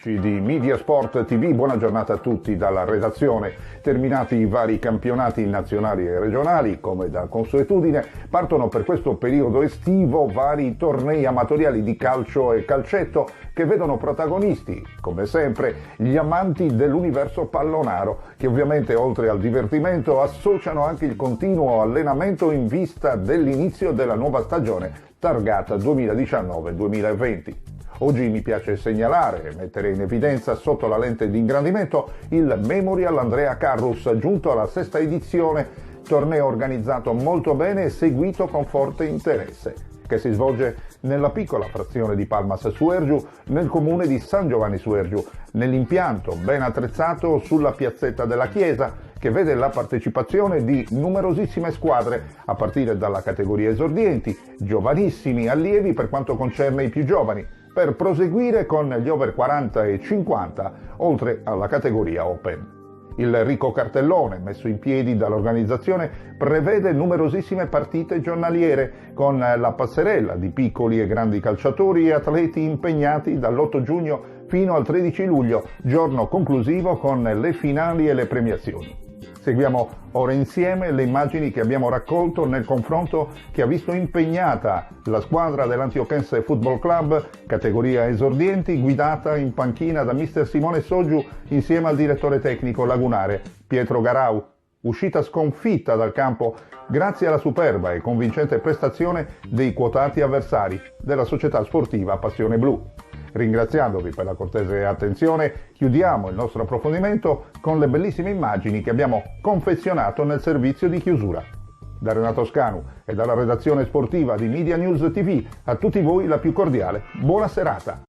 Amici di Media Sport TV, buona giornata a tutti dalla redazione. Terminati i vari campionati nazionali e regionali, come da consuetudine, partono per questo periodo estivo vari tornei amatoriali di calcio e calcetto che vedono protagonisti, come sempre, gli amanti dell'universo pallonaro, che ovviamente oltre al divertimento associano anche il continuo allenamento in vista dell'inizio della nuova stagione targata 2019-2020. Oggi mi piace segnalare e mettere in evidenza sotto la lente di ingrandimento il Memorial Andrea Carrus, giunto alla 6ª edizione, torneo organizzato molto bene e seguito con forte interesse, che si svolge nella piccola frazione di Palmas Suergiu, nel comune di San Giovanni Suergiu, nell'impianto ben attrezzato sulla piazzetta della chiesa, che vede la partecipazione di numerosissime squadre, a partire dalla categoria esordienti, giovanissimi allievi per quanto concerne i più giovani, per proseguire con gli over 40 e 50, oltre alla categoria Open. Il ricco cartellone messo in piedi dall'organizzazione prevede numerosissime partite giornaliere, con la passerella di piccoli e grandi calciatori e atleti impegnati dall'8 giugno fino al 13 luglio, giorno conclusivo con le finali e le premiazioni. Seguiamo ora insieme le immagini che abbiamo raccolto nel confronto che ha visto impegnata la squadra dell'Antioquense Football Club, categoria esordienti, guidata in panchina da mister Simone Soggiu insieme al direttore tecnico lagunare Pietro Garau. Uscita sconfitta dal campo grazie alla superba e convincente prestazione dei quotati avversari della società sportiva Passione Blu. Ringraziandovi per la cortese attenzione, chiudiamo il nostro approfondimento con le bellissime immagini che abbiamo confezionato nel servizio di chiusura. Da Renato Scanu e dalla redazione sportiva di Media News TV, a tutti voi la più cordiale buona serata.